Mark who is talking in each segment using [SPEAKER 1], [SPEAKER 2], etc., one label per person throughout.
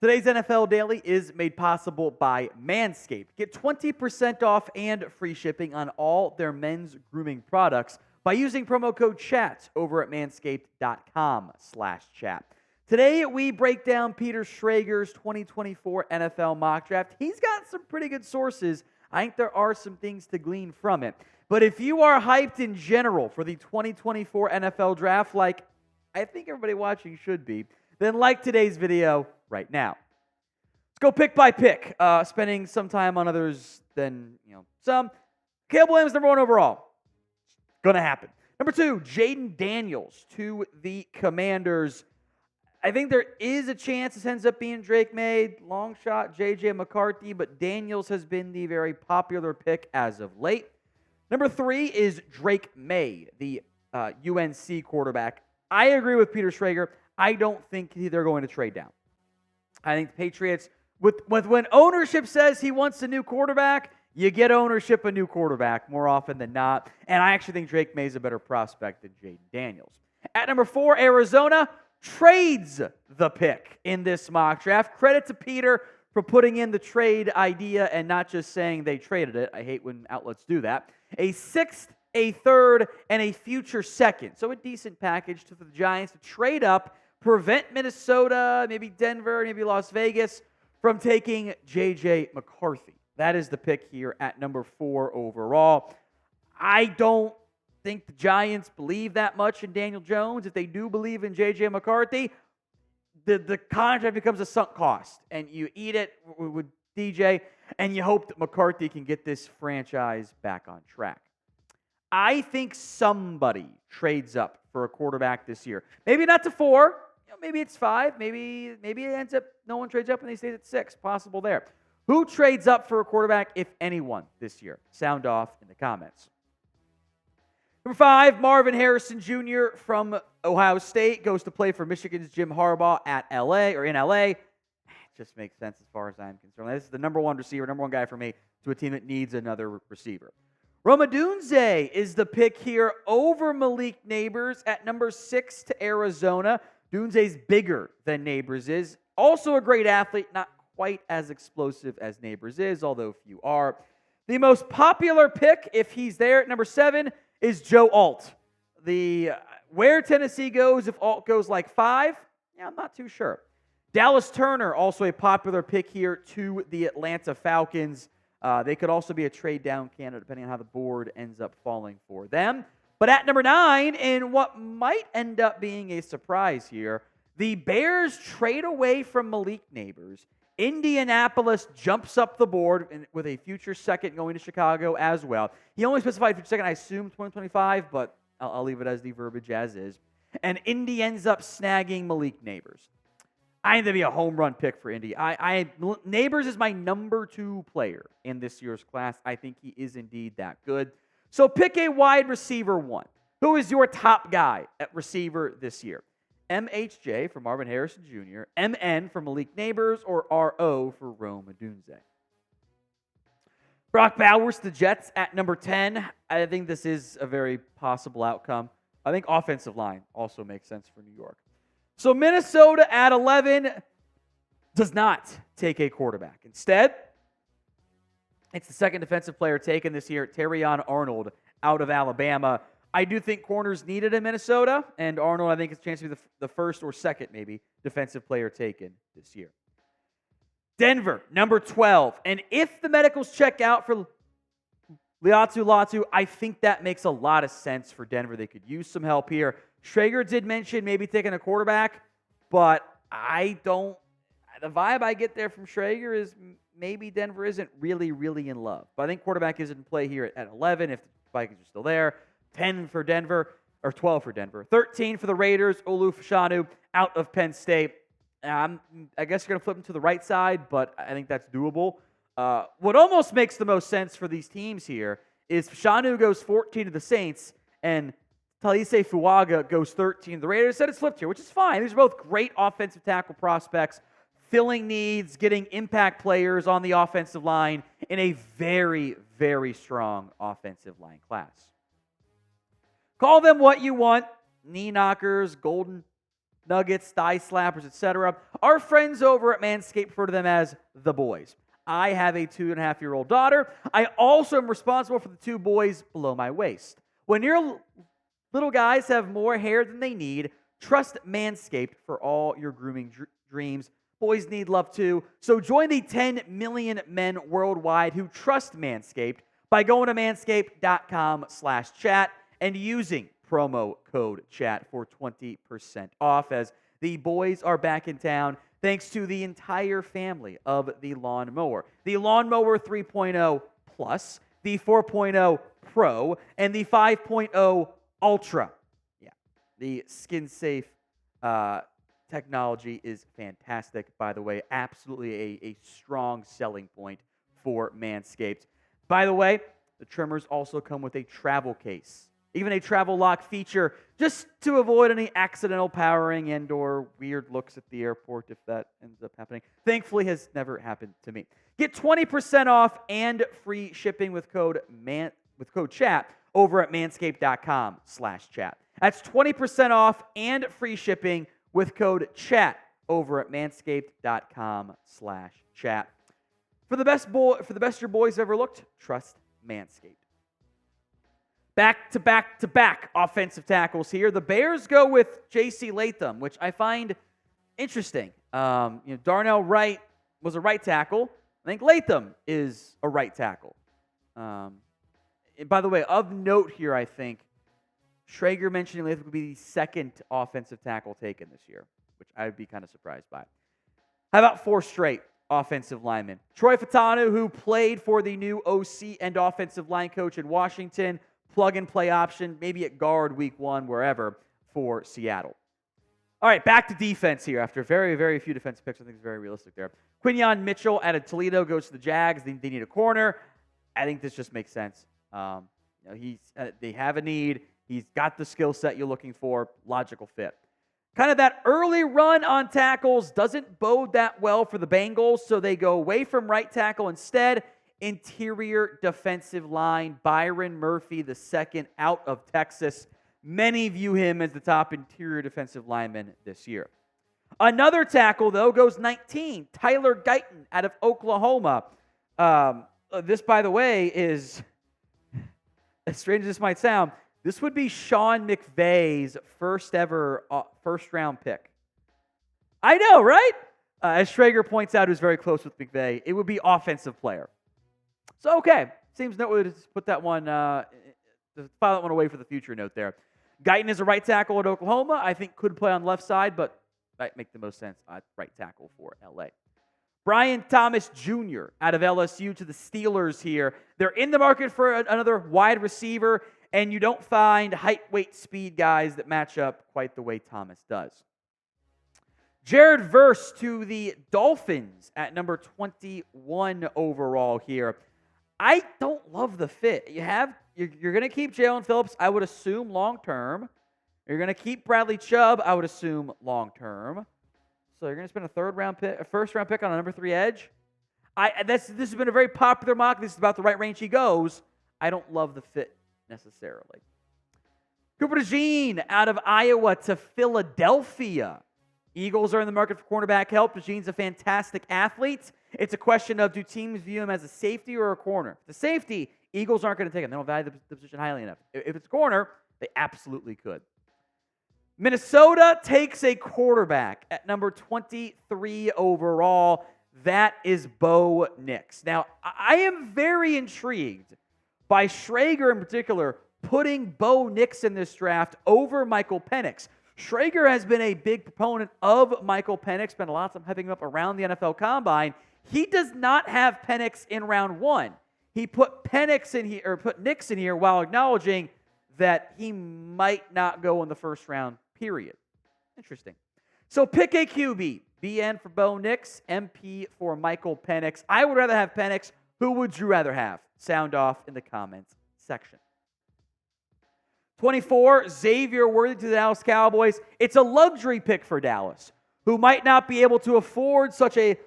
[SPEAKER 1] Today's NFL Daily is made possible by Manscaped. Get 20% off and free shipping on all their men's grooming products by using promo code CHAT over at manscaped.com/chat. Today, we break down Peter Schrager's 2024 NFL mock draft. He's got some pretty good sources. I think there are some things to glean from it. But if you are hyped in general for the 2024 NFL draft, like I think everybody watching should be, then like today's video right now. Let's go pick by pick, spending some time on others than some. Caleb Williams, number 1 overall. Going to happen. Number 2, Jayden Daniels to the Commanders. I think there is a chance this ends up being Drake Maye, long shot JJ McCarthy, but Daniels has been the very popular pick as of late. Number 3 is Drake Maye, the UNC quarterback. I agree with Peter Schrager. I don't think they're going to trade down. I think the Patriots, when ownership says he wants a new quarterback, you get ownership a new quarterback more often than not. And I actually think Drake Maye is a better prospect than Jayden Daniels. At number 4, Arizona trades the pick in this mock draft. Credit to Peter for putting in the trade idea and not just saying they traded it. I hate when outlets do that. A 6th, a 3rd, and a future 2nd. So a decent package to the Giants to trade up, prevent Minnesota, maybe Denver, maybe Las Vegas from taking JJ McCarthy. That is the pick here at number 4 overall. I don't think the Giants believe that much in Daniel Jones. If they do believe in JJ McCarthy, the contract becomes a sunk cost. And you eat it with DJ, and you hope that McCarthy can get this franchise back on track. I think somebody trades up for a quarterback this year. Maybe not to 4. Maybe it's 5. Maybe it ends up no one trades up and they stay at 6. Possible there. Who trades up for a quarterback, if anyone, this year? Sound off in the comments. Number 5, Marvin Harrison Jr. from Ohio State goes to play for Michigan's Jim Harbaugh at LA or in LA. It just makes sense as far as I'm concerned. This is the number 1 receiver, number 1 guy for me to a team that needs another receiver. Rome Odunze is the pick here over Malik Nabers at number 6 to Arizona. Dunze's bigger than Nabers is. Also a great athlete, not quite as explosive as Nabers is, although few are. The most popular pick, if he's there at number 7, is Joe Alt. Where Tennessee goes, if Alt goes like 5, I'm not too sure. Dallas Turner, also a popular pick here to the Atlanta Falcons. They could also be a trade down candidate depending on how the board ends up falling for them. But at number 9, and what might end up being a surprise here, the Bears trade away from Malik Nabers. Indianapolis jumps up the board with a future 2nd going to Chicago as well. He only specified future 2nd, I assume 2025, but I'll leave it as the verbiage as is. And Indy ends up snagging Malik Nabers. I think that'd be a home run pick for Indy. Nabers is my number 2 player in this year's class. I think he is indeed that good. So pick a wide receiver 1. Who is your top guy at receiver this year? MHJ for Marvin Harrison Jr., MN for Malik Nabers, or RO for Rome Odunze. Brock Bowers, the Jets, at number 10. I think this is a very possible outcome. I think offensive line also makes sense for New York. So Minnesota at 11 does not take a quarterback. Instead, it's the 2nd defensive player taken this year, Terrion Arnold, out of Alabama. I do think corners needed in Minnesota, and Arnold, I think, has a chance to be the 1st or 2nd, maybe, defensive player taken this year. Denver, number 12. And if the medicals check out for Latu, I think that makes a lot of sense for Denver. They could use some help here. Schrager did mention maybe taking a quarterback, but the vibe I get there from Schrager is maybe Denver isn't really, really in love. But I think quarterback is in play here at 11 if the Vikings are still there. 10 for Denver, or 12 for Denver. 13 for the Raiders, Olu Fashanu out of Penn State. I guess you're going to flip him to the right side, but I think that's doable. What almost makes the most sense for these teams here is Fashanu goes 14 to the Saints, and Talise Fuaga goes 13. The Raiders said it's flipped here, which is fine. These are both great offensive tackle prospects, filling needs, getting impact players on the offensive line in a very, very strong offensive line class. Call them what you want, knee knockers, golden nuggets, thigh slappers, etc. Our friends over at Manscaped refer to them as the boys. I have a 2.5-year-old daughter. I also am responsible for the 2 boys below my waist. When your little guys have more hair than they need, trust Manscaped for all your grooming dreams. Boys need love too. So join the 10 million men worldwide who trust Manscaped by going to manscaped.com/chat and using promo code chat for 20% off, as the boys are back in town thanks to the entire family of the lawnmower. The Lawnmower 3.0 Plus, the 4.0 Pro, and the 5.0 Ultra. Yeah, the skin-safe technology is fantastic, by the way. Absolutely a strong selling point for Manscaped. By the way, the trimmers also come with a travel case, even a travel lock feature, just to avoid any accidental powering and or weird looks at the airport if that ends up happening. Thankfully, has never happened to me. Get 20% off and free shipping with code chat over at manscaped.com/chat. That's 20% off and free shipping with code chat over at manscaped.com/chat. For the best your boys ever looked, trust Manscaped. Back to back offensive tackles here. The Bears go with J.C. Latham, which I find interesting. Darnell Wright was a right tackle. I think Latham is a right tackle. By the way, of note here, I think Schrager mentioning Latham would be the 2nd offensive tackle taken this year, which I would be kind of surprised by. How about 4 straight offensive linemen? Troy Fautanu, who played for the new OC and offensive line coach in Washington, plug-and-play option, maybe at guard week 1, wherever, for Seattle. All right, back to defense here. After very, very few defensive picks, I think it's very realistic there. Quinyon Mitchell out of Toledo goes to the Jags. They need a corner. I think this just makes sense. They have a need. He's got the skill set you're looking for. Logical fit. Kind of that early run on tackles doesn't bode that well for the Bengals, so they go away from right tackle instead. Interior defensive line, Byron Murphy II out of Texas. Many view him as the top interior defensive lineman this year. Another tackle, though, goes 19. Tyler Guyton out of Oklahoma. This, by the way, is, as strange as this might sound, this would be Sean McVay's first ever first-round pick. I know, right? As Schrager points out, who's very close with McVay, it would be offensive player. So, okay. Seems noteworthy to put that one, to file that one away for the future note there. Guyton is a right tackle at Oklahoma. I think could play on left side, but might make the most sense at right tackle for LA. Brian Thomas Jr. out of LSU to the Steelers here. They're in the market for another wide receiver, and you don't find height, weight, speed guys that match up quite the way Thomas does. Jared Verse to the Dolphins at number 21 overall here. I don't love the fit. You're going to keep Jalen Phillips, I would assume, long-term. You're going to keep Bradley Chubb, I would assume, long-term. So you're going to spend a first-round pick on a number 3 edge? This has been a very popular mock. This is about the right range he goes. I don't love the fit necessarily. Cooper DeJean out of Iowa to Philadelphia. Eagles are in the market for cornerback help. DeJean's a fantastic athlete. It's a question of, do teams view him as a safety or a corner? The safety, Eagles aren't going to take him. They don't value the position highly enough. If it's a corner, they absolutely could. Minnesota takes a quarterback at number 23 overall. That is Bo Nix. Now, I am very intrigued by Schrager in particular putting Bo Nix in this draft over Michael Penix. Schrager has been a big proponent of Michael Penix, spent a lot of time hyping him up around the NFL Combine. He does not have Penix in round 1. He put Nix in here while acknowledging that he might not go in the first round, period. Interesting. So pick a QB. BN for Bo Nix, MP for Michael Penix. I would rather have Penix. Who would you rather have? Sound off in the comments section. 24, Xavier Worthy to the Dallas Cowboys. It's a luxury pick for Dallas, who might not be able to afford such a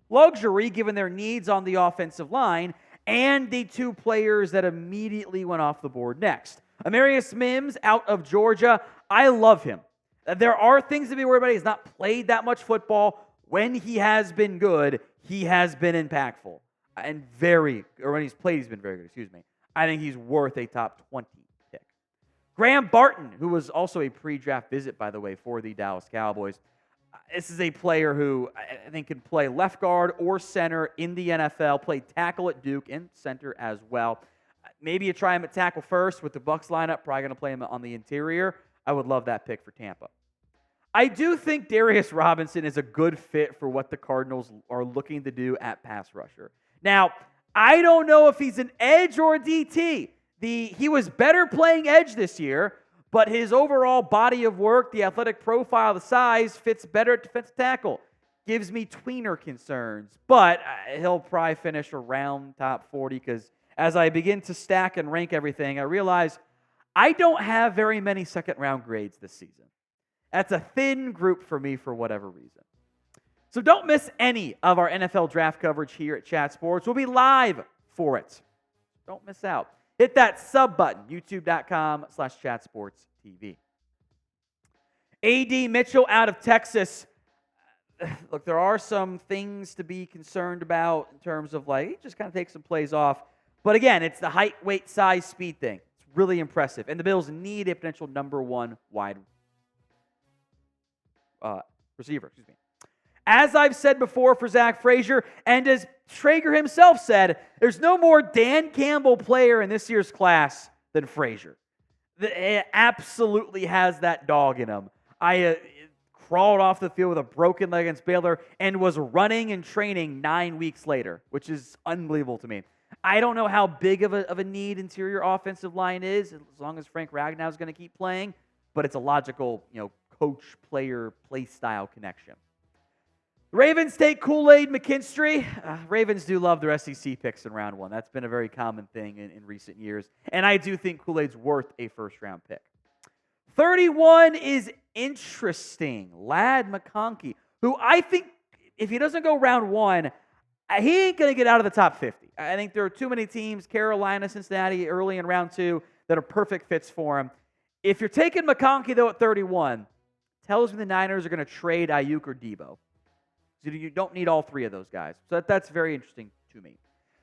[SPEAKER 1] luxury given their needs on the offensive line and the 2 players that immediately went off the board next. Amarius Mims out of Georgia. I love him. There are things to be worried about. He's not played that much football. When he has been good, he has been impactful. And when he's played, he's been very good, excuse me. I think he's worth a top 20 pick. Graham Barton, who was also a pre-draft visit, by the way, for the Dallas Cowboys. This is a player who I think can play left guard or center in the NFL, played tackle at Duke and center as well. Maybe you try him at tackle first with the Bucs lineup, probably going to play him on the interior. I would love that pick for Tampa. I do think Darius Robinson is a good fit for what the Cardinals are looking to do at pass rusher. Now, I don't know if he's an edge or a DT. He was better playing edge this year, but his overall body of work, the athletic profile, the size, fits better at defensive tackle. Gives me tweener concerns, but he'll probably finish around top 40 because as I begin to stack and rank everything, I realize I don't have very many second-round grades this season. That's a thin group for me for whatever reason. So don't miss any of our NFL draft coverage here at Chat Sports. We'll be live for it. Don't miss out. Hit that sub button, youtube.com/chatsportstv. A.D. Mitchell out of Texas. Look, there are some things to be concerned about in terms of he just kind of takes some plays off. But again, it's the height, weight, size, speed thing. It's really impressive. And the Bills need a potential number one wide receiver. As I've said before for Zach Frazier, and as Schrager himself said, there's no more Dan Campbell player in this year's class than Frazier. It absolutely has that dog in him. I crawled off the field with a broken leg against Baylor and was running and training 9 weeks later, which is unbelievable to me. I don't know how big of a need interior offensive line is, as long as Frank Ragnow is going to keep playing, but it's a logical, coach-player play style connection. Ravens take Kool-Aid McKinstry. Ravens do love their SEC picks in round one. That's been a very common thing in recent years. And I do think Kool-Aid's worth a first-round pick. 31 is interesting. Ladd McConkey, who I think if he doesn't go round one, he ain't going to get out of the top 50. I think there are too many teams, Carolina, Cincinnati, early in round two, that are perfect fits for him. If you're taking McConkey, though, at 31, tells me the Niners are going to trade Ayuk or Debo. You don't need all three of those guys. So that's very interesting to me.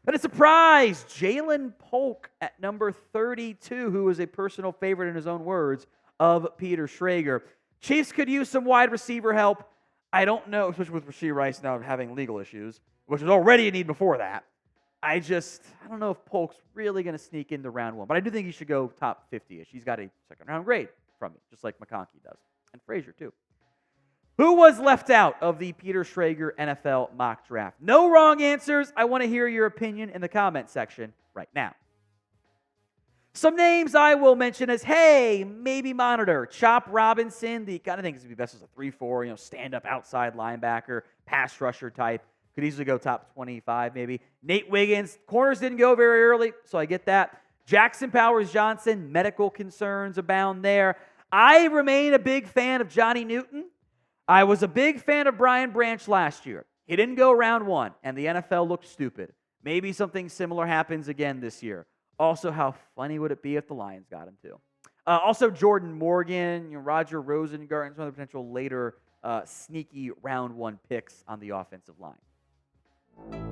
[SPEAKER 1] But a surprise, Jalen Polk at number 32, who is a personal favorite in his own words of Peter Schrager. Chiefs could use some wide receiver help. I don't know, especially with Rashee Rice now having legal issues, which was already a need before that. I don't know if Polk's really going to sneak into round one. But I do think he should go top 50-ish. He's got a second-round grade from me, just like McConkey does. And Frazier, too. Who was left out of the Peter Schrager NFL mock draft? No wrong answers. I want to hear your opinion in the comment section right now. Some names I will mention as, hey, maybe monitor. Chop Robinson, the kind of thing is to be best as a 3-4, stand-up outside linebacker, pass rusher type. Could easily go top 25 maybe. Nate Wiggins, corners didn't go very early, so I get that. Jackson Powers-Johnson, medical concerns abound there. I remain a big fan of Johnny Newton. I was a big fan of Brian Branch last year. He didn't go round one, and the NFL looked stupid. Maybe something similar happens again this year. Also, how funny would it be if the Lions got him too? Also, Jordan Morgan, Roger Rosengarten, some of the potential later sneaky round one picks on the offensive line.